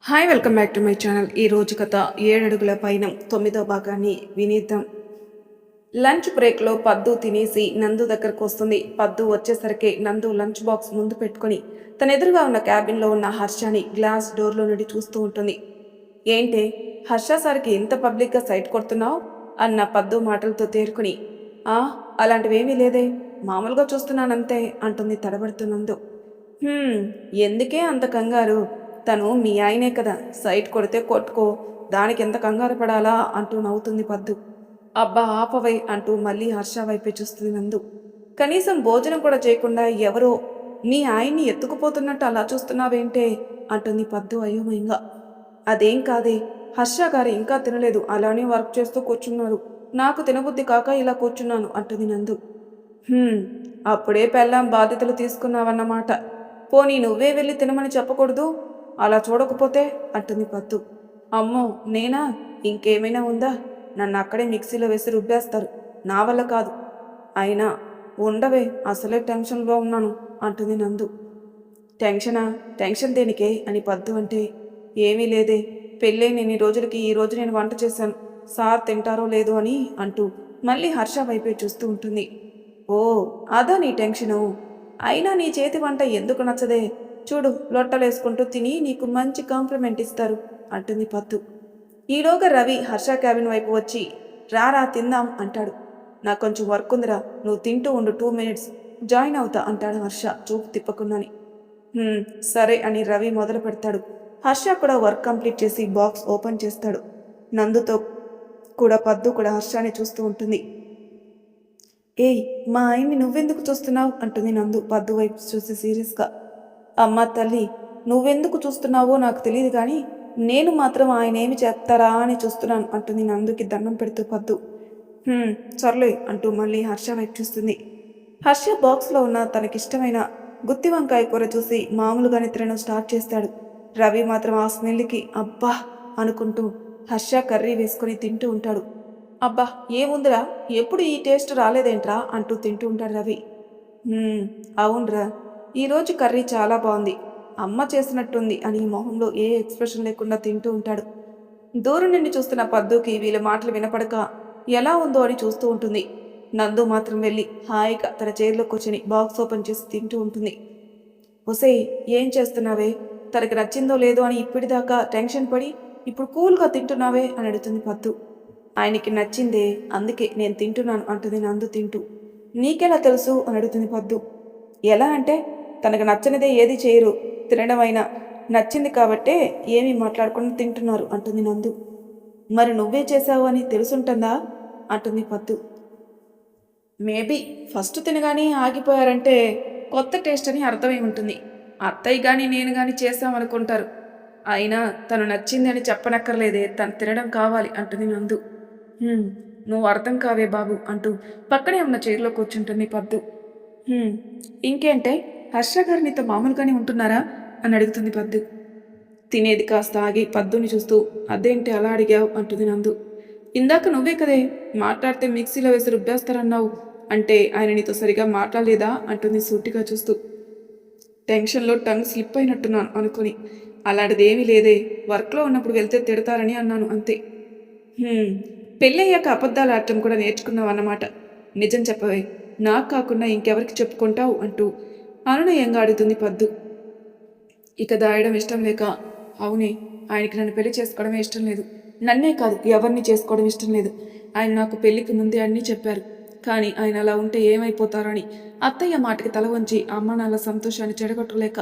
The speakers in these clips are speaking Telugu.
Hi welcome back to my channel. ఈ రోజు కథ 7 అడుగుల పైన 9వ భాగాన్ని వినేద్దాం. లంచ్ బ్రేక్లో పద్దు తినేసి నందు దగ్గరకు వస్తుంది. పద్దు వచ్చేసరికి నందు లంచ్ బాక్స్ ముందు పెట్టుకొని తన ఎదురుగా ఉన్న క్యాబిన్లో ఉన్న హర్షని గ్లాస్ డోర్లో నుండి చూస్తూ ఉంటుంది. ఏంటే హర్ష సార్కి ఇంత పబ్లిక్గా సైట్ కొడుతున్నావు అన్న పద్దు మాటలతో తేరుకుని, ఆ అలాంటివేమీ లేదే, మామూలుగా చూస్తున్నానంతే అంటుంది తడబడుతున్నందు. ఎందుకే అంత కంగారు, తను మీ ఆయనే కదా, సైట్ కొడితే కొట్టుకో, దానికి ఎంత కంగారు పడాలా అంటూ నవ్వుతుంది పద్దు. అబ్బా ఆపవై అంటూ మళ్ళీ హర్ష వైపే చూస్తుంది నందు. కనీసం భోజనం కూడా చేయకుండా ఎవరో నీ ఆయన్ని ఎత్తుకుపోతున్నట్టు అలా చూస్తున్నావేంటే అంటుంది పద్దు అయోమయంగా. అదేం కాదే, హర్ష గారు ఇంకా తినలేదు, అలానే వర్క్ చేస్తూ కూర్చున్నారు, నాకు తినబుద్ధి కాక ఇలా కూర్చున్నాను అంటుంది నందు. అప్పుడే పెళ్ళాం బాధ్యతలు తీసుకున్నావన్నమాట. పోనీ నువ్వే వెళ్ళి తినమని చెప్పకూడదు, అలా చూడకపోతే అంటుంది పద్దు. అమ్మో నేనా, ఇంకేమైనా ఉందా, నన్ను అక్కడే మిక్సీలో వేసి రుబ్బేస్తారు, నా వల్ల కాదు. అయినా ఉండవే, అసలే టెన్షన్లో ఉన్నాను అంటుంది నందు. టెన్షనా, టెన్షన్ దేనికే అని పద్దు అంటే, ఏమీ లేదే, పెళ్ళైన ఇన్ని రోజులకి ఈరోజు నేను వంట చేశాను, సార్ తింటారో లేదో అని అంటూ మళ్ళీ హర్ష వైపే చూస్తూ ఉంటుంది. ఓ అదా నీ టెన్షను, అయినా నీ చేతి వంట ఎందుకు నచ్చదే, చూడు లొట్టలేసుకుంటూ తిని నీకు మంచి కాంప్లిమెంట్ ఇస్తారు అంటుంది పద్దు. ఈలోగా రవి హర్ష క్యాబిన్ వైపు వచ్చి, రారా తిందాం అంటాడు. నాకు కొంచెం వర్క్ ఉందిరా, నువ్వు తింటూ ఉండు, 2 minutes జాయిన్ అవుతా అంటాడు హర్ష చూపు తిప్పకుండాని. సరే అని రవి మొదలు పెడతాడు. హర్ష కూడా వర్క్ కంప్లీట్ చేసి బాక్స్ ఓపెన్ చేస్తాడు. నందుతో కూడా పద్దు కూడా హర్షాన్ని చూస్తూ ఉంటుంది. ఏయ్ మా ఆయన్ని నువ్వెందుకు చూస్తున్నావు అంటుంది నందు పద్దు వైపు చూసి సీరియస్గా. అమ్మ తల్లి, నువ్వెందుకు చూస్తున్నావో నాకు తెలియదు కానీ నేను మాత్రం ఆయన ఏమి చెప్తారా అని చూస్తున్నాను అంటుంది నందుకి దండం పెడుతూ పద్దు. సర్లే అంటూ మళ్ళీ హర్ష వైపు చూస్తుంది. హర్ష బాక్స్లో ఉన్న తనకిష్టమైన గుత్తి వంకాయ కూర చూసి మామూలుగానే తినడం స్టార్ట్ చేస్తాడు. రవి మాత్రం ఆ స్మెల్కి అబ్బా అనుకుంటూ హర్ష కర్రీ వేసుకొని తింటూ ఉంటాడు. అబ్బా ఏముందిరా, ఎప్పుడు ఈ టేస్ట్ రాలేదేంట్రా అంటూ తింటూ ఉంటాడు రవి. అవునరా, ఈరోజు కర్రీ చాలా బాగుంది, అమ్మ చేసినట్టుంది అని మొహంలో ఏ ఎక్స్ప్రెషన్ లేకుండా తింటూ ఉంటాడు. దూరం నుండి చూస్తున్న పద్దుకి వీళ్ళ మాటలు వినపడక ఎలా ఉందో అని చూస్తూ ఉంటుంది. నందు మాత్రం వెళ్ళి హాయిగా తన చైర్లో కూర్చొని బాక్స్ ఓపెన్ చేసి తింటూ ఉంటుంది. ఒసేయ్ ఏం చేస్తున్నావే, తనకి నచ్చిందో లేదో అని ఇప్పటిదాకా టెన్షన్ పడి ఇప్పుడు కూల్గా తింటున్నావే అని అడుగుతుంది పద్దు. ఆయనకి నచ్చిందే, అందుకే నేను తింటున్నాను అంటుంది నందు తింటూ. నీకెలా తెలుసు అని అడుగుతుంది పద్దు. ఎలా అంటే తనకు నచ్చనిదే ఏది చేయరు, తినడం అయినా నచ్చింది కాబట్టే ఏమీ మాట్లాడకుండా తింటున్నారు అంటుంది నందు. మరి నువ్వే చేశావు అని తెలుసుంటుందా అంటుంది పద్దు. మేబీ ఫస్ట్ తినగానే ఆగిపోయారంటే కొత్త టేస్ట్ అని అర్థమై ఉంటుంది. అత్తయ్య కానీ నేను కానీ చేశామనుకుంటారు. అయినా తను నచ్చింది అని చెప్పనక్కర్లేదే, తను తినడం కావాలి అంటుంది నందు. నువ్వు అర్థం కావే బాబు అంటూ పక్కనే ఉన్న చైర్లో కూర్చుంటుంది పద్దు. ఇంకేంటే హర్ష గారు నీతో మామూలుగానే ఉంటున్నారా అని అడుగుతుంది పద్దు. తినేది కాస్త ఆగి పద్దుని చూస్తూ అదేంటి అలా అడిగావు అంటుంది నందు. ఇందాక నువ్వే కదే మాట్లాడితే మిక్సీలో వేసి రుబ్బేస్తారన్నావు, అంటే ఆయన నీతో సరిగా మాట్లాడలేదా అంటుంది సూటిగా చూస్తూ. టెన్షన్లో టంగ్ స్లిప్ అయినట్టున్నాను అనుకుని. అలాంటిదేమీ లేదే, వర్క్లో ఉన్నప్పుడు వెళ్తే తిడతారని అన్నాను అంతే. పెళ్ళయ్యాక అబద్ధాలు ఆడటం కూడా నేర్చుకున్నావు అన్నమాట. నిజం చెప్పవే, నాకు కాకుండా ఇంకెవరికి చెప్పుకుంటావు అంటూ అనునయంగా అడుగుతుంది పద్దు. ఇక దాయడం ఇష్టం లేక, అవునే, ఆయనకి నన్ను పెళ్లి చేసుకోవడమే ఇష్టం లేదు, నన్నే కాదు ఎవరిని చేసుకోవడం ఇష్టం లేదు. ఆయన నాకు పెళ్లికి ముందే అన్నీ చెప్పారు, కానీ ఆయన అలా ఉంటే ఏమైపోతారని అత్తయ్య మాటకి తల వంచి అమ్మ నాన్న సంతోషాన్ని చెడగొట్టలేక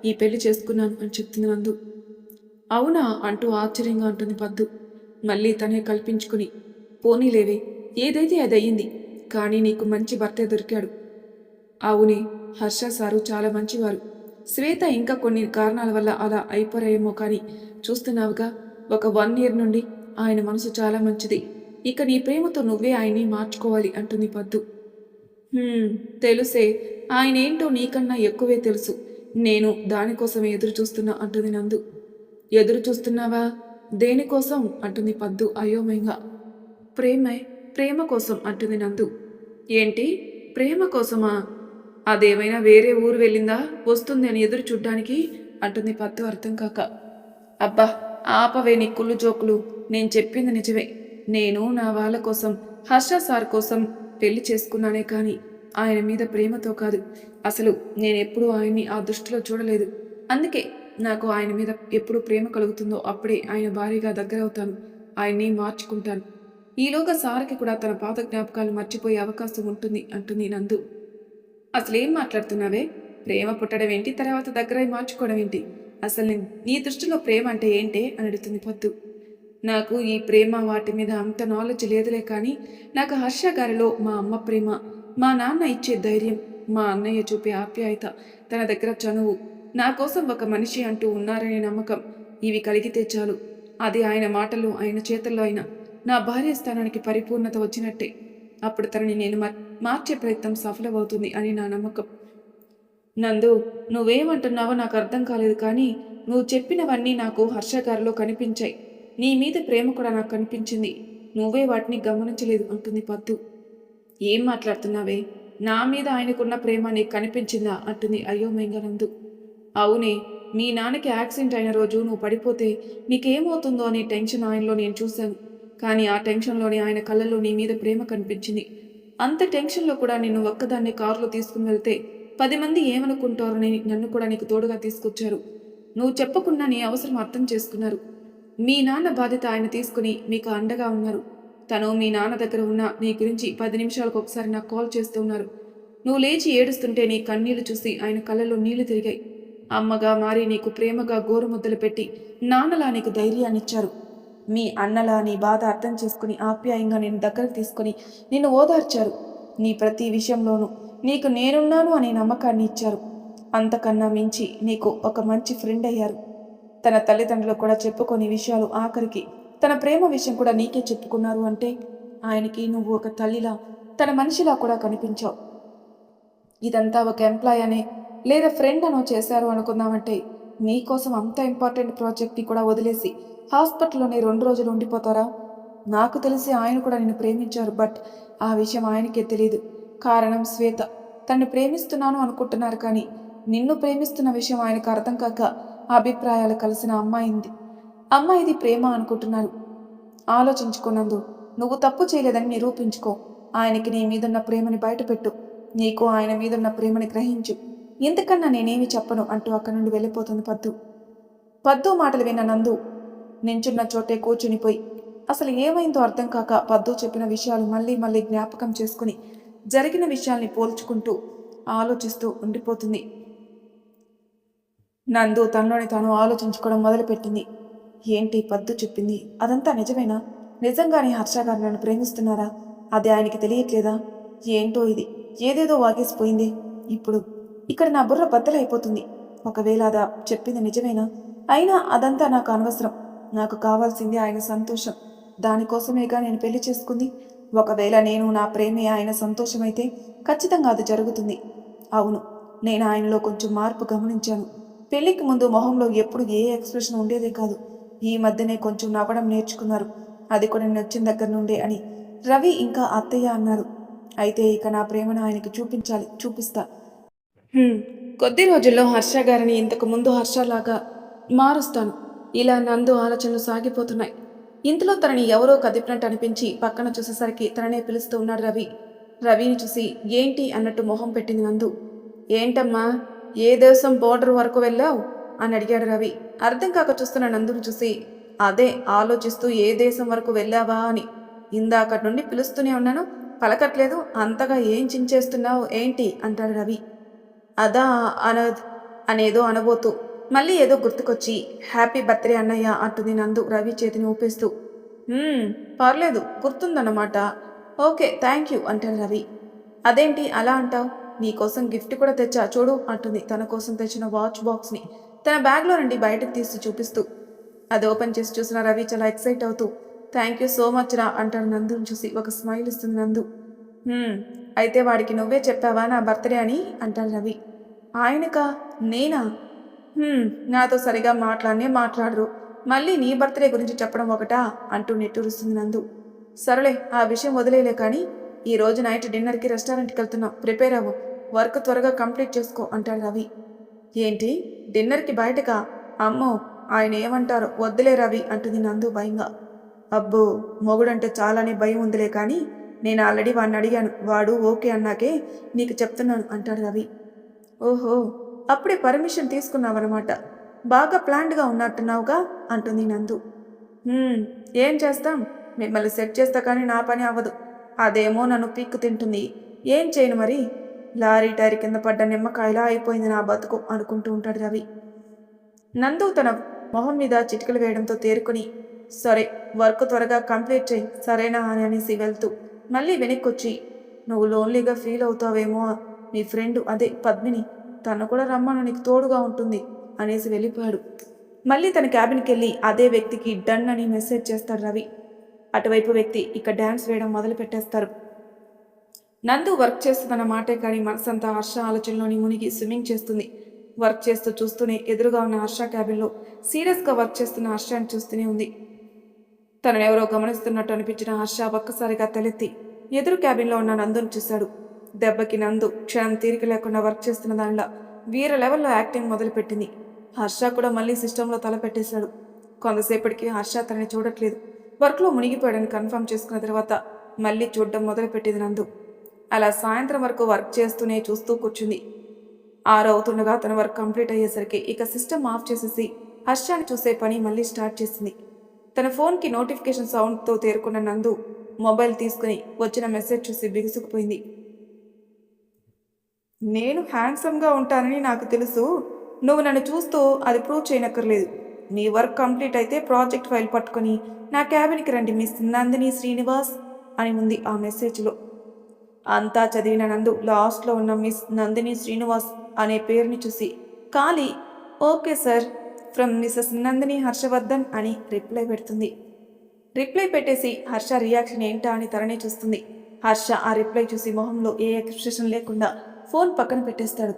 ఈ పెళ్లి చేసుకున్నాను అని చెప్తుంది నందు. అవునా అంటూ ఆశ్చర్యంగా ఉంటుంది పద్దు. మళ్ళీ తనే కల్పించుకుని, పోనీలేవే, ఏదైతే అది అయ్యింది, కానీ నీకు మంచి భర్తే దొరికాడు. అవునే, హర్ష సారు చాలా మంచివారు. శ్వేత ఇంకా కొన్ని కారణాల వల్ల అలా అయిపోయాయేమో కానీ చూస్తున్నావుగా, ఒక 1 year నుండి ఆయన మనసు చాలా మంచిది. ఇక నీ ప్రేమతో నువ్వే ఆయన్ని మార్చుకోవాలి అంటుంది పద్దు. తెలుసే, ఆయన ఏంటో నీకన్నా ఎక్కువే తెలుసు, నేను దానికోసమే ఎదురు చూస్తున్నా అంటుంది నందు. ఎదురు చూస్తున్నావా, దేనికోసం అంటుంది పద్దు అయోమయంగా. ప్రేమే, ప్రేమ కోసం అంటుంది నందు. ఏంటి, ప్రేమ కోసమా? అదేమైనా వేరే ఊరు వెళ్ళిందా, వస్తుంది అని ఎదురు చూడ్డానికి అంటుంది పద్దు అర్థం కాక. అబ్బా! ఆపవే నీ కుళ్ళు జోకులు. నేను చెప్పింది నిజమే. నేను నా వాళ్ళ కోసం, హర్ష సార్ కోసం పెళ్లి చేసుకున్నానే కానీ, ఆయన మీద ప్రేమతో కాదు. అసలు నేనెప్పుడూ ఆయన్ని ఆ దృష్టిలో చూడలేదు. అందుకే నాకు ఆయన మీద ఎప్పుడు ప్రేమ కలుగుతుందో అప్పుడే ఆయన భార్యగా దగ్గరవుతాను. ఆయన్ని మార్చుకుంటాను. ఈలోగా సార్‌కి కూడా తన పాత జ్ఞాపకాలు మర్చిపోయే అవకాశం ఉంటుంది అంటుంది నందు. అసలేం మాట్లాడుతున్నావే? ప్రేమ పుట్టడం ఏంటి? తర్వాత దగ్గరై మార్చుకోవడం ఏంటి? అసలు నీ దృష్టిలో ప్రేమ అంటే ఏంటే? అని అడుగుతుంది పొద్దు. నాకు ఈ ప్రేమ వాటి మీద అంత నాలెడ్జ్ లేదులే కానీ, నాకు హర్ష గారిలో మా అమ్మ ప్రేమ, మా నాన్న ఇచ్చే ధైర్యం, మా అన్నయ్య చూపే ఆప్యాయత, తన దగ్గర చనువు, నా కోసం ఒక మనిషి అంటూ ఉన్నారనే నమ్మకం, ఇవి కలిగితే చాలు. అది ఆయన మాటల్లో, ఆయన చేతల్లో అయినా నా భార్య స్థానానికి పరిపూర్ణత వచ్చినట్టే. అప్పుడు తనని నేను మార్చే ప్రయత్నం సఫలమవుతుంది అని నా నమ్మకం. నందు, నువ్వేమంటున్నావో నాకు అర్థం కాలేదు కానీ, నువ్వు చెప్పినవన్నీ నాకు హర్ష గారిలో కనిపించాయి. నీ మీద ప్రేమ కూడా నాకు కనిపించింది. నువ్వే వాటిని గమనించలేదు అంటుంది పద్దు. ఏం మాట్లాడుతున్నావే? నా మీద ఆయనకున్న ప్రేమ నీకు కనిపించిందా అంటుంది అయోమయంగా నందు. అవునే, మీ నాన్నకి యాక్సిడెంట్ అయిన రోజు నువ్వు పడిపోతే నీకేమవుతుందో అనే టెన్షన్ ఆయనలో నేను చూశాను. కానీ ఆ టెన్షన్లోనే ఆయన కళ్ళల్లో నీ మీద ప్రేమ కనిపించింది. అంత టెన్షన్లో కూడా నిన్ను ఒక్కదాన్ని కారులో తీసుకుని వెళ్తే 10 మంది ఏమనుకుంటారని నన్ను కూడా నీకు తోడుగా తీసుకొచ్చారు. నువ్వు చెప్పకుండా నీ అవసరం అర్థం చేసుకున్నారు. మీ నాన్న బాధ్యత ఆయన తీసుకుని మీకు అండగా ఉన్నారు. తను మీ నాన్న దగ్గర ఉన్న నీ గురించి 10 నిమిషాలకు ఒకసారి నాకు కాల్ చేస్తూ ఉన్నారు. నువ్వు లేచి ఏడుస్తుంటే నీ కన్నీళ్లు చూసి ఆయన కళ్ళలో నీళ్లు తిరిగాయి. అమ్మగా మారి నీకు ప్రేమగా గోరుముద్దలు పెట్టి నాన్నలా నీకు ధైర్యాన్నిచ్చారు. మీ అన్నలా నీ బాధ అర్థం చేసుకుని ఆప్యాయంగా నేను దగ్గరకు తీసుకుని నిన్ను ఓదార్చారు. నీ ప్రతి విషయంలోనూ నీకు నేనున్నాను అనే నమ్మకాన్ని ఇచ్చారు. అంతకన్నా మించి నీకు ఒక మంచి ఫ్రెండ్ అయ్యారు. తన తల్లిదండ్రులు కూడా చెప్పుకొని విషయాలు ఆఖరికి తన ప్రేమ విషయం కూడా నీకే చెప్పుకున్నారు అంటే ఆయనకి నువ్వు ఒక తల్లిలా తన మనిషిలా కూడా కనిపించావు. ఇదంతా ఒక ఎంప్లాయ్ అనే లేదా ఫ్రెండ్ అనో చేశారు అనుకుందామంటే మీకోసం అంత ఇంపార్టెంట్ ప్రాజెక్ట్ని కూడా వదిలేసి హాస్పిటల్లోనే 2 రోజులు ఉండిపోతారా? నాకు తెలిసి ఆయన కూడా నిన్ను ప్రేమించారు. బట్ ఆ విషయం ఆయనకే తెలియదు. కారణం శ్వేత. తన్ని ప్రేమిస్తున్నాను అనుకుంటున్నారు కానీ నిన్ను ప్రేమిస్తున్న విషయం ఆయనకు అర్థం కాక అభిప్రాయాలు కలిసిన అమ్మాయిది ప్రేమ అనుకుంటున్నారు. ఆలోచించుకున్నందు నువ్వు తప్పు చేయలేదని నిరూపించుకో. ఆయనకి నీ మీదున్న ప్రేమని బయటపెట్టు. నీకు ఆయన మీదున్న ప్రేమని గ్రహించు. ఇంతకన్నా నేనేమి చెప్పను అంటూ అక్కడి నుండి వెళ్ళిపోతుంది పద్దు. పద్దు మాటలు విన్న నందు నించున్న చోటే కూర్చునిపోయి అసలు ఏమైందో అర్థం కాక పద్దు చెప్పిన విషయాలు మళ్ళీ మళ్ళీ జ్ఞాపకం చేసుకుని జరిగిన విషయాల్ని పోల్చుకుంటూ ఆలోచిస్తూ ఉండిపోతుంది. నందు తనలోని తాను ఆలోచించుకోవడం మొదలుపెట్టింది. ఏంటి పద్దు చెప్పింది అదంతా నిజమేనా? నిజంగానే హర్ష గారు నన్ను ప్రేమిస్తున్నారా? అది ఆయనకి తెలియట్లేదా? ఏంటో ఇది, ఏదేదో వాగేసిపోయింది. ఇప్పుడు ఇక్కడ నా బుర్ర బద్దలైపోతుంది. ఒకవేళ అదా చెప్పింది నిజమేనా? అయినా అదంతా నాకు అనవసరం. నాకు కావాల్సింది ఆయన సంతోషం. దానికోసమేగా నేను పెళ్లి చేసుకుంది. ఒకవేళ నేను నా ప్రేమే ఆయన సంతోషమైతే ఖచ్చితంగా అది జరుగుతుంది. అవును, నేను ఆయనలో కొంచెం మార్పు గమనించాను. పెళ్లికి ముందు మొహంలో ఎప్పుడు ఏ ఎక్స్ప్రెషన్ ఉండేదే కాదు. ఈ మధ్యనే కొంచెం నవ్వడం నేర్చుకున్నారు. అది కూడా నేను వచ్చిన దగ్గర నుండే అని రవి ఇంకా అత్తయ్య అన్నారు. అయితే ఇక నా ప్రేమను ఆయనకి చూపిస్తా. కొద్ది రోజుల్లో హర్ష గారిని ఇంతకు ముందు హర్షలాగా మారుస్తాను. ఇలా నందు ఆలోచనలు సాగిపోతున్నాయి. ఇంతలో తనని ఎవరో కదిపినట్టు అనిపించి పక్కన చూసేసరికి తననే పిలుస్తూ ఉన్నాడు రవి. రవిని చూసి ఏంటి అన్నట్టు మొహం పెట్టింది నందు. ఏంటమ్మా, ఏ దేశం బోర్డర్ వరకు వెళ్ళావు అని అడిగాడు రవి. అర్థం కాక చూస్తున్న నందుని చూసి అదే ఆలోచిస్తూ ఏ దేశం వరకు వెళ్ళావా అని. ఇందాకటి నుండి పిలుస్తూనే ఉన్నాను, పలకట్లేదు. అంతగా ఏం చించేస్తున్నావు ఏంటి అంటాడు రవి. అదా అనేదో అనబోతూ మళ్ళీ ఏదో గుర్తుకొచ్చి హ్యాపీ బర్త్డే అన్నయ్య అంటుంది నందు రవి చేతిని ఊపేస్తూ. పర్లేదు, గుర్తుందన్నమాట. ఓకే, థ్యాంక్ యూ అంటాడు రవి. అదేంటి అలా అంటావు? నీకోసం గిఫ్ట్ కూడా తెచ్చా చూడు అంటుంది తన కోసం తెచ్చిన వాచ్ బాక్స్ని తన బ్యాగ్లో నుండి బయటకు తీసి చూపిస్తూ. అది ఓపెన్ చేసి చూసిన రవి చాలా ఎక్సైట్ అవుతూ థ్యాంక్ యూ సో మచ్ రా అంటాడు నందుని చూసి. ఒక స్మైల్ ఇస్తుంది నందు. అయితే వాడికి నువ్వే చెప్పావా నా బర్త్డే అని అంటాడు రవి. ఆయనకా? నేనా? నాతో సరిగా మాట్లాడరు. మళ్ళీ నీ బర్త్డే గురించి చెప్పడం ఒకటా అంటూ నిట్టూరుస్తుంది నందు. సరేలే, ఆ విషయం వదిలేలే కానీ ఈరోజు నైట్ డిన్నర్కి రెస్టారెంట్కి వెళ్తున్నాం, ప్రిపేర్ అవ్వు, వర్క్ త్వరగా కంప్లీట్ చేసుకో అంటాడు రవి. ఏంటి, డిన్నర్కి బయటకా? అమ్మో, ఆయన ఏమంటారో వద్దులే రవి అంటుంది నందు భయంగా. అబ్బో, మొగుడంటే చాలానే భయం ఉందిలే, కానీ నేను ఆల్రెడీ వాడిని అడిగాను, వాడు ఓకే అన్నాకే నీకు చెప్తున్నాను అంటాడు రవి. ఓహో, అప్పుడే పర్మిషన్ తీసుకున్నావన్నమాట. బాగా ప్లాన్డ్గా ఉన్నట్టున్నావుగా అంటుంది నందు. "హ్మ్, ఏం చేస్తాం, మిమ్మల్ని సెట్ చేస్తా కానీ నా పని అవ్వదు. అదేమో నన్ను పీక్కు తింటుంది. ఏం చేయను మరి. లారీ టైర్ కింద పడ్డ నిమ్మకాయలా అయిపోయింది నా బతుకు" అనుకుంటూ ఉంటాడు రవి. నందు తన మొహం మీద చిటికలు వేయడంతో తేరుకుని, సరే, వర్క్ త్వరగా కంప్లీట్ చేయి సరేనా అని అనేసి వెళ్తూ మళ్ళీ వెనక్కొచ్చి, నువ్వు లోన్లీగా ఫీల్ అవుతావేమో, మీ ఫ్రెండ్ అదే పద్మిని, తను కూడా రమ్మను, నీకు తోడుగా ఉంటుంది అనేసి వెళ్ళిపోయాడు. మళ్ళీ తన క్యాబిన్కి వెళ్ళి అదే వ్యక్తికి డన్ అని మెసేజ్ చేస్తాడు రవి. అటువైపు వ్యక్తి ఇక డ్యాన్స్ వేయడం మొదలు పెట్టేస్తారు. నందు వర్క్ చేస్తున్న మాటే కానీ మనసంతా హర్ష ఆలోచనలోని మునిగి స్విమ్మింగ్ చేస్తుంది. వర్క్ చేస్తూ చూస్తూనే ఎదురుగా ఉన్న హర్ష క్యాబిన్లో సీరియస్గా వర్క్ చేస్తున్న హర్షాన్ని చూస్తూనే ఉంది. తననెవరో గమనిస్తున్నట్టు అనిపించిన హర్ష ఒక్కసారిగా తలెత్తి ఎదురు క్యాబిన్లో ఉన్న నందును చూశాడు. దెబ్బకి నందు క్షణం తీరిక లేకుండా వర్క్ చేస్తున్న దానిలా వీర లెవెల్లో యాక్టింగ్ మొదలుపెట్టింది. హర్ష కూడా మళ్ళీ సిస్టంలో తల పెట్టేశాడు. కొంతసేపటికి హర్ష తనని చూడట్లేదు, వర్క్లో మునిగిపోయాడని కన్ఫర్మ్ చేసుకున్న తర్వాత మళ్ళీ చూడడం మొదలుపెట్టింది నందు. అలా సాయంత్రం వరకు వర్క్ చేస్తూనే చూస్తూ కూర్చుంది. 6 అవుతుండగా తన వర్క్ కంప్లీట్ అయ్యేసరికి ఇక సిస్టమ్ ఆఫ్ చేసేసి హర్షాన్ని చూసే పని మళ్ళీ స్టార్ట్ చేసింది. తన ఫోన్కి నోటిఫికేషన్ సౌండ్తో తేరుకున్న నందు మొబైల్ తీసుకుని వచ్చిన మెసేజ్ చూసి బిగుసుకుపోయింది. నేను హ్యాండ్సమ్గా ఉంటానని నాకు తెలుసు, నువ్వు నన్ను చూస్తూ అది ప్రూవ్ చేయనక్కర్లేదు. మీ వర్క్ కంప్లీట్ అయితే ప్రాజెక్ట్ ఫైల్ పట్టుకొని నా క్యాబిన్కి రండి మిస్ నందిని శ్రీనివాస్ అని ఉంది ఆ మెసేజ్లో. అంతా చదివిన నందు లాస్ట్లో ఉన్న మిస్ నందిని శ్రీనివాస్ అనే పేరుని చూసి ఖాళీ okay sir from Mrs Nandini Harshavardhan అని రిప్లై పెడుతుంది. రిప్లై పెట్టేసి హర్ష రియాక్షన్ ఏంటా అని తననే చూస్తుంది. హర్ష ఆ రిప్లై చూసి మొహంలో ఏ ఎక్స్ప్రెషన్ లేకుండా ఫోన్ పక్కన పెట్టేస్తాడు.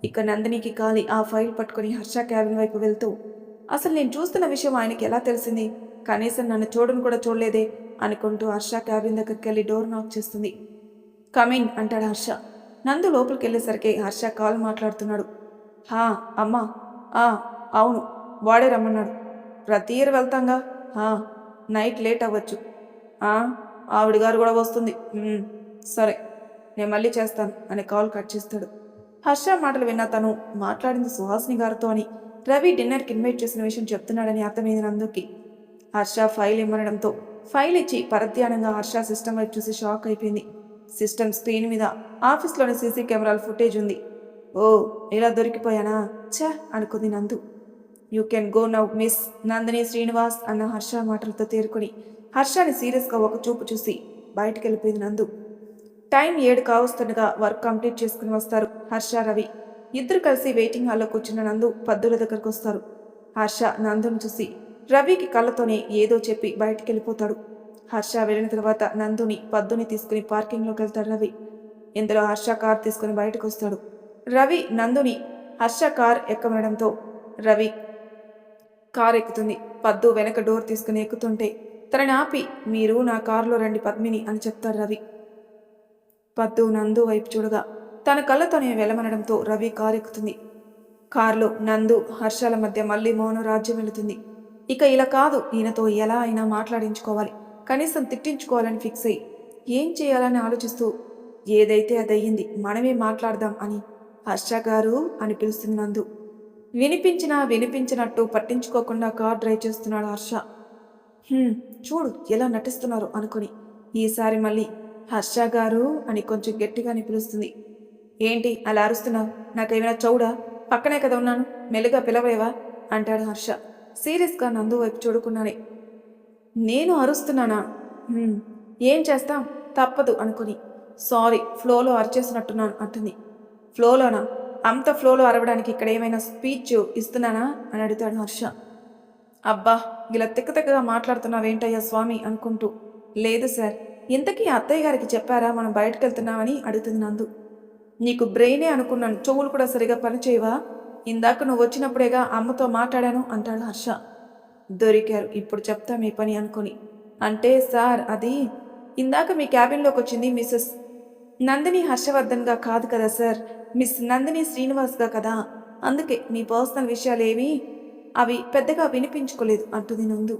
ఇక నందినికి ఖాళీ ఆ ఫైల్ పట్టుకుని హర్ష క్యాబిన్ వైపు వెళ్తూ, అసలు నేను చూస్తున్న విషయం ఆయనకి ఎలా తెలిసింది, కనీసం నన్ను చూడను కూడా చూడలేదే అనుకుంటూ హర్ష క్యాబిన్ దగ్గరికి వెళ్ళి డోర్ నాక్ చేస్తుంది. కమిన్ అంటాడు హర్ష. నందు లోపలికి వెళ్ళేసరికి హర్ష కాల్ మాట్లాడుతున్నాడు. హా అమ్మా, అవును, వాడే రమ్మన్నాడు. ప్రతి ఇయర్ వెళ్తాంగా. నైట్ లేట్ అవ్వచ్చు. ఆవిడ గారు కూడా వస్తుంది. సరే, నేను మళ్ళీ చేస్తాను అని కాల్ కట్ చేస్తాడు. హర్ష మాటలు విన్నా తను మాట్లాడింది సుహాసిని గారితో అని, రవి డిన్నర్కి ఇన్వైట్ చేసిన విషయం చెప్తున్నాడని అర్థమైంది నందుకి. హర్ష ఫైల్ ఇమ్మనడంతో ఫైల్ ఇచ్చి పరధ్యానంగా హర్ష సిస్టమ్ వైపు చూసి షాక్ అయిపోయింది. సిస్టమ్ స్క్రీన్ మీద ఆఫీస్లోని సీసీ కెమెరాల ఫుటేజ్ ఉంది. ఓ, ఇలా దొరికిపోయానా ఛా అనుకుంది నందు. You can go now miss Nandini Srinivas అన్న హర్ష మాటలతో తేరుకొని హర్షని సీరియస్గా ఒక చూపు చూసి బయటికి వెళ్ళిపోయింది నందు. టైం 7 కావస్తుండగా వర్క్ కంప్లీట్ చేసుకుని వస్తారు హర్ష రవి. ఇద్దరు కలిసి వెయిటింగ్ హాల్లో కూర్చున్న నందు పద్దుల దగ్గరకు వస్తారు. హర్ష నందును చూసి రవికి కళ్ళతోనే ఏదో చెప్పి బయటికి వెళ్ళిపోతాడు. హర్ష వెళ్ళిన తర్వాత నందుని పద్దుని తీసుకుని పార్కింగ్లోకి వెళ్తాడు రవి. ఇందులో హర్ష కార్ తీసుకుని బయటకు వస్తాడు. రవి నందుని హర్ష కార్ ఎక్కమనడంతో రవి కార్ ఎక్కుతుంది. పద్దు వెనక డోర్ తీసుకుని ఎక్కుతుంటే తనని ఆపి, మీరు నా కారులో రండి పద్మిని అని చెప్తాడు రవి. పద్దు నందు వైపు చూడగా తన కళ్ళతోనే వెళ్ళమనడంతో రవి కారు ఎక్కుతుంది. కారులో నందు హర్షాల మధ్య మళ్ళీ మౌన రాజ్యం వెళుతుంది. ఇక ఇలా కాదు, ఈయనతో ఎలా అయినా మాట్లాడించుకోవాలి, కనీసం తిట్టించుకోవాలని ఫిక్స్ అయ్యి ఏం చేయాలని ఆలోచిస్తూ, ఏదైతే అదయ్యింది, మనమే మాట్లాడదాం అని హర్ష గారు అని పిలుస్తుంది నందు. వినిపించినట్టు పట్టించుకోకుండా కార్ డ్రైవ్ చేస్తున్నాడు హర్ష. చూడు ఎలా నటిస్తున్నారు అనుకుని ఈసారి మళ్ళీ హర్ష గారు అని కొంచెం గట్టిగానే పిలుస్తుంది. ఏంటి అలా అరుస్తున్నావు, నాకేమైనా చౌడా, పక్కనే కదా ఉన్నాను, మెల్లిగా పిలవేవా అంటాడు హర్ష సీరియస్గా నందు వైపు చూడుకున్నానే. నేను అరుస్తున్నానా? ఏం చేస్తాం, తప్పదు అనుకుని సారీ ఫ్లోలో అరిచేసినట్టున్నాను అంటుంది. ఫ్లోలోనా? అంత ఫ్లోలో అరవడానికి ఇక్కడ ఏమైనా స్పీచ్ ఇస్తున్నానా అని అడుగుతాడు హర్ష. అబ్బా, ఇలా తిక్కగా మాట్లాడుతున్నావేంటయ్యా స్వామి అనుకుంటూ, లేదు సార్, ఇంతకీ అత్తయ్య గారికి చెప్పారా మనం బయటకు వెళ్తున్నామని అడుగుతుంది నందు. నీకు బ్రెయినే అనుకున్నాను, చెవులు కూడా సరిగా పనిచేయవా? ఇందాక నువ్వు వచ్చినప్పుడేగా అమ్మతో మాట్లాడాను అంటాడు హర్ష. దొరికారు, ఇప్పుడు చెప్తా మీ పని అనుకుని. అంటే సార్, అది ఇందాక మీ క్యాబిన్లోకి వచ్చింది మిస్సెస్ నందిని హర్షవర్ధన్గా కాదు కదా సార్, మిస్ నందిని శ్రీనివాస్గా కదా, అందుకే మీ పర్సనల్ విషయాలు ఏవి అవి పెద్దగా వినిపించుకోలేదు అంటుంది నందు.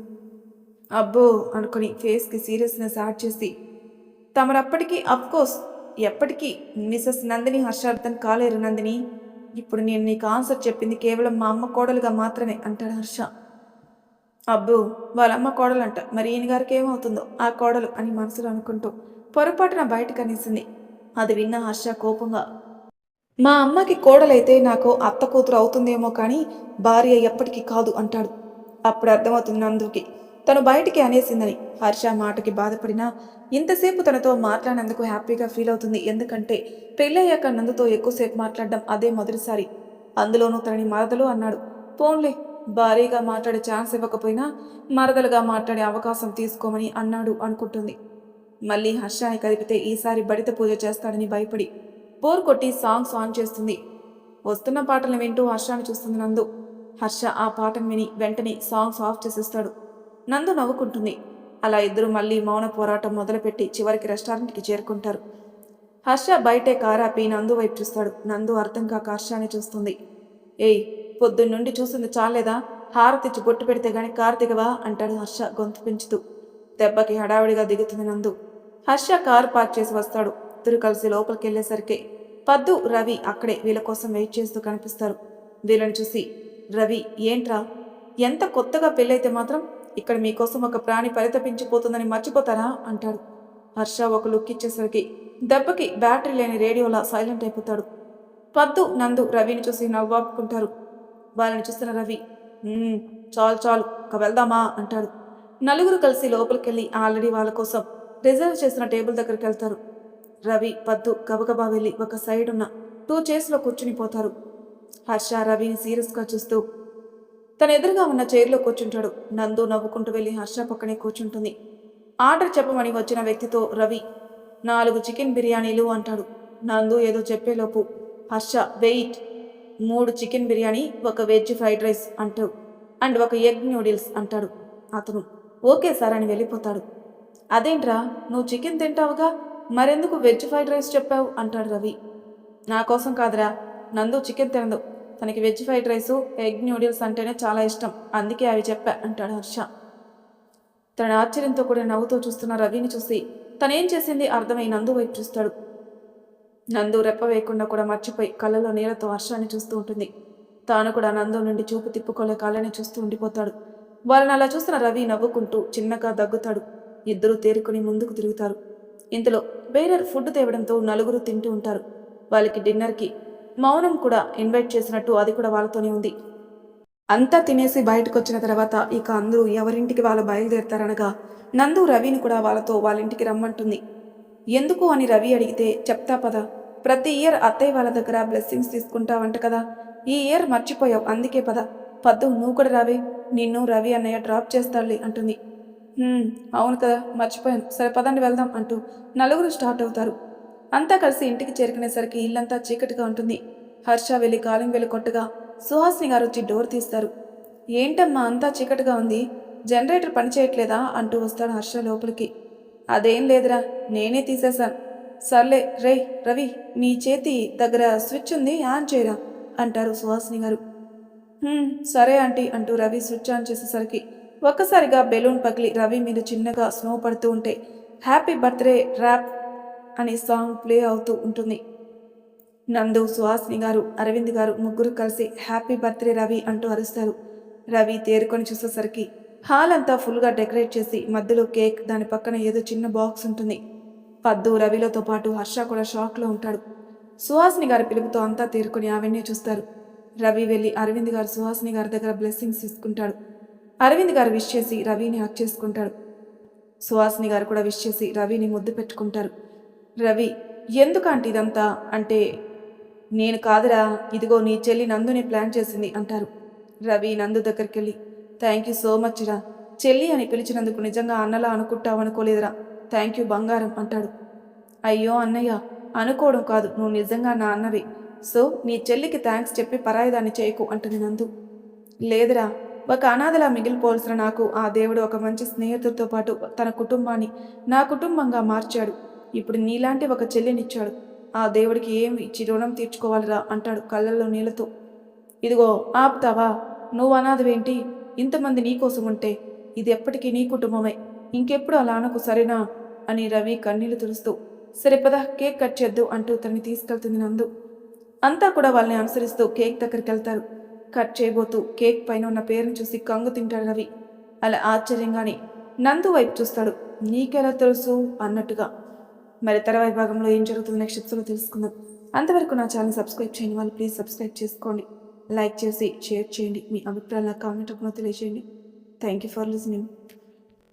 అబ్బో అనుకుని ఫేస్కి సీరియస్నెస్ యాడ్ చేసి, తమరప్పటికీ అఫ్కోర్స్ ఎప్పటికీ మిసెస్ నందిని హర్షార్థం కాలేరు నందిని. ఇప్పుడు నేను నీకు ఆన్సర్ చెప్పింది కేవలం మా అమ్మ కోడలుగా మాత్రమే అంటాడు హర్ష. అబ్బో వాళ్ళమ్మ కోడలంట, మరి ఈయన గారికి ఏమవుతుందో ఆ కోడలు అని మనసులో అనుకుంటూ పొరపాటున బయటకు అనేసింది. అది విన్న హర్ష కోపంగా, మా అమ్మకి కోడలైతే నాకు అత్త కూతురు అవుతుందేమో కానీ భార్య ఎప్పటికీ కాదు అంటాడు. అప్పుడు అర్థమవుతుంది నందుకి తను బయటికి అనేసిందని. హర్ష మాటకి బాధపడినా ఇంతసేపు తనతో మాట్లాడినందుకు హ్యాపీగా ఫీల్ అవుతుంది. ఎందుకంటే పెళ్ళయ్యాక నందుతో ఎక్కువసేపు మాట్లాడడం అదే మొదటిసారి. అందులోనూ తనని మరదలు అన్నాడు. పోన్లే, భారీగా మాట్లాడే ఛాన్స్ ఇవ్వకపోయినా మరదలుగా మాట్లాడే అవకాశం తీసుకోమని అన్నాడు అనుకుంటుంది. మళ్ళీ హర్షాన్ని కదిపితే ఈసారి బడిత పూజ చేస్తాడని భయపడి బోర్ కొట్టి సాంగ్స్ ఆన్ చేస్తుంది. వస్తున్న పాటలను వింటూ హర్షాన్ని చూస్తుంది నందు. హర్ష ఆ పాటను విని వెంటనే సాంగ్స్ ఆఫ్ చేసేస్తాడు. నందు నవ్వుకుంటుంది. అలా ఇద్దరు మళ్ళీ మౌన పోరాటం మొదలుపెట్టి చివరికి రెస్టారెంట్కి చేరుకుంటారు. హర్ష బయటే కారాపి నందు వైపు చూస్తాడు. నందు అర్థం కాక హర్షాన్ని చూస్తుంది. ఏయ్, పొద్దున్నుండి చూసింది చాలేదా? హారతిచ్చి బొట్టు పెడితే గాని కారు దిగవా అంటాడు హర్ష గొంతు పెంచుతూ. దెబ్బకి హడావిడిగా దిగుతుంది నందు. హర్ష కారు పార్క్ చేసి వస్తాడు. ఇద్దరు కలిసి లోపలికి వెళ్ళేసరికి పద్దు, రవి అక్కడే వీళ్ళ కోసం వెయిట్ చేస్తూ కనిపిస్తారు. వీళ్ళని చూసి, రవి ఏంట్రా, ఎంత కొత్తగా పెళ్ళైతే మాత్రం ఇక్కడ మీకోసం ఒక ప్రాణి పరితపించిపోతుందని మర్చిపోతారా అంటాడు. హర్ష ఒక లుక్ ఇచ్చేసరికి దెబ్బకి బ్యాటరీ లేని రేడియోలా సైలెంట్ అయిపోతాడు. పద్దు, నందు రవిని చూసి నవ్వాపుకుంటారు. వాళ్ళని చూస్తున్న రవి, చాలు చాలు ఇక వెళ్దామా అంటాడు. నలుగురు కలిసి లోపలికెళ్ళి ఆల్రెడీ వాళ్ళ కోసం రిజర్వ్ చేసిన టేబుల్ దగ్గరికి వెళ్తారు. రవి, పద్దు గబగబా వెళ్ళి ఒక సైడ్ ఉన్న 2 చైర్స్లో కూర్చుని పోతారు. హర్ష రవిని సీరియస్గా చూస్తూ తన ఎదురుగా ఉన్న చైర్లో కూర్చుంటాడు. నందు నవ్వుకుంటూ వెళ్ళి హర్ష పక్కనే కూర్చుంటుంది. ఆర్డర్ చెప్పమని వచ్చిన వ్యక్తితో రవి 4 చికెన్ బిర్యానీలు అంటాడు. నందు ఏదో చెప్పేలోపు Harsha wait, 3 chicken biryani, 1 veg fried rice and 1 egg noodles అంటాడు. అతను ఓకే సార్ అని వెళ్ళిపోతాడు. అదేంట్రా, నువ్వు చికెన్ తింటావుగా, మరెందుకు వెజ్ ఫ్రైడ్ రైస్ చెప్పావు అంటాడు రవి. నా కోసం కాదురా, నందు చికెన్ తినదు, తనకి veg fried rice egg noodles అంటేనే చాలా ఇష్టం, అందుకే అవి చెప్పా అంటాడు హర్ష. తన ఆశ్చర్యంతో కూడా నవ్వుతూ చూస్తున్న రవిని చూసి తనేం చేసింది అర్థమై నందు వైపు చూస్తాడు. నందు రెప్ప వేయకుండా కూడా మర్చిపోయి కళ్ళలో నీళ్లతో హర్షాన్ని చూస్తూ ఉంటుంది. తాను కూడా నందు నుండి చూపు తిప్పుకోలేక కళ్ళని చూస్తూ ఉండిపోతాడు. వాళ్ళని అలా చూస్తున్న రవి నవ్వుకుంటూ చిన్నగా దగ్గుతాడు. ఇద్దరూ తేరుకుని ముందుకు తిరుగుతారు. ఇంతలో బేరర్ ఫుడ్ తేవడంతో నలుగురు తింటూ ఉంటారు. వాళ్ళకి డిన్నర్కి మౌనం కూడా ఇన్వైట్ చేసినట్టు అది కూడా వాళ్ళతోనే ఉంది. అంతా తినేసి బయటకు వచ్చిన తర్వాత ఇక అందరూ ఎవరింటికి వాళ్ళు బయలుదేరతారనగా నందు రవిని కూడా వాళ్ళతో వాళ్ళ ఇంటికి రమ్మంటుంది. ఎందుకు అని రవి అడిగితే, చెప్తా పద, ప్రతి ఇయర్ అత్తయ్య వాళ్ళ దగ్గర బ్లెస్సింగ్స్ తీసుకుంటావంట కదా, ఈ ఇయర్ మర్చిపోయావు, అందుకే పద. పద్దు నువ్వు కూడా రావే, నిన్ను రవి అన్నయ్య డ్రాప్ చేస్తాడులే అంటుంది. అవును కదా, మర్చిపోయాను, సరే పదండి వెళ్దాం అంటూ నలుగురు స్టార్ట్ అవుతారు. అంతా కలిసి ఇంటికి చేరుకునేసరికి ఇల్లంతా చీకటిగా ఉంటుంది. హర్ష వెళ్ళి కాలింగ్ వెళ్ళి కొట్టగా సుహాసిని గారు వచ్చి డోర్ తీస్తారు. ఏంటమ్మా అంతా చీకటిగా ఉంది, జనరేటర్ పనిచేయట్లేదా అంటూ వస్తాడు హర్ష లోపలికి. అదేం లేదురా, నేనే తీసేశాను. సర్లే రే రవి, నీ చేతి దగ్గర స్విచ్ ఉంది, ఆన్ చేయరా అంటారు సుహాసిని గారు. సరే ఆంటీ అంటూ రవి స్విచ్ ఆన్ చేసేసరికి ఒక్కసారిగా బెలూన్ పగిలి రవి మీద చిన్నగా స్నో పడుతూ ఉంటే హ్యాపీ బర్త్డే ర్యాప్ అనే సాంగ్ ప్లే అవుతూ ఉంటుంది. నందు, సుహాసిని గారు, అరవింద్ గారు ముగ్గురు కలిసి హ్యాపీ బర్త్డే రవి అంటూ అరుస్తారు. రవి తేరుకొని చూసేసరికి హాల్ అంతా ఫుల్గా డెకరేట్ చేసి మధ్యలో కేక్, దాని పక్కన ఏదో చిన్న బాక్స్ ఉంటుంది. పద్దు, రవిలతో పాటు హర్ష కూడా షాక్లో ఉంటాడు. సుహాసిని గారి పిలుపుతో అంతా తేరుకొని అవన్నీ చూస్తారు. రవి వెళ్ళి అరవింద్ గారు సుహాసిని గారి దగ్గర బ్లెస్సింగ్స్ తీసుకుంటాడు. అరవింద్ గారు విష్ చేసి రవిని హక్ చేసుకుంటాడు. సుహాసిని గారు కూడా విష్ చేసి రవిని ముద్దు పెట్టుకుంటారు. రవి, ఎందుకంటే ఇదంతా అంటే, నేను కాదురా, ఇదిగో నీ చెల్లి నందుని ప్లాన్ చేసింది అంటారు. రవి నందు దగ్గరికి వెళ్ళి, థ్యాంక్ యూ సో మచ్ రా, చెల్లి అని పిలిచినందుకు నిజంగా అన్నలా అనుకుంటావనుకోలేదురా, థ్యాంక్ యూ బంగారం అంటాడు. అయ్యో అన్నయ్య, అనుకోవడం కాదు, నువ్వు నిజంగా నా అన్నవి, సో నీ చెల్లికి థ్యాంక్స్ చెప్పి పరాయిదాన్ని చేయకు అంటుంది నందు. లేదురా, ఒక అనాథలా మిగిలిపోవాల్సిన నాకు ఆ దేవుడు ఒక మంచి స్నేహితుడితో పాటు తన కుటుంబాన్ని నా కుటుంబంగా మార్చాడు. ఇప్పుడు నీలాంటి ఒక చెల్లినిచ్చాడు. ఆ దేవుడికి ఏం ఇచ్చి రుణం తీర్చుకోవాలిరా అంటాడు కళ్ళల్లో నీళ్లతో. ఇదిగో ఆపుతావా, నువ్వు అనాథవేంటి? ఇంతమంది నీకోసం ఉంటే ఇది ఎప్పటికీ నీ కుటుంబమే. ఇంకెప్పుడు అలా అనకు సరేనా అని రవి కన్నీళ్లు తుడుస్తూ సరే పద కేక్ కట్ చేద్దు అంటూ తనని తీసుకెళ్తుంది నందు. అంతా కూడా వాళ్ళని అనుసరిస్తూ కేక్ దగ్గరికి వెళ్తారు. కట్ చేయబోతూ కేక్ పైన ఉన్న పేరును చూసి కంగు తింటాడు రవి. అలా ఆశ్చర్యంగానే నందు వైపు చూస్తాడు. నీకెలా తెలుసు అన్నట్టుగా. మరి తర్వాత భాగంలో ఏం జరుగుతుందో నెక్స్ట్ ఎపిసోడ్లో తెలుసుకుందాం. అంతవరకు నా ఛానల్ సబ్స్క్రైబ్ చేయని వాళ్ళు ప్లీజ్ సబ్స్క్రైబ్ చేసుకోండి. లైక్ చేసి షేర్ చేయండి. మీ అభిప్రాయాలు కామెంట్ రూపంలో తెలియజేయండి. Thank you for listening.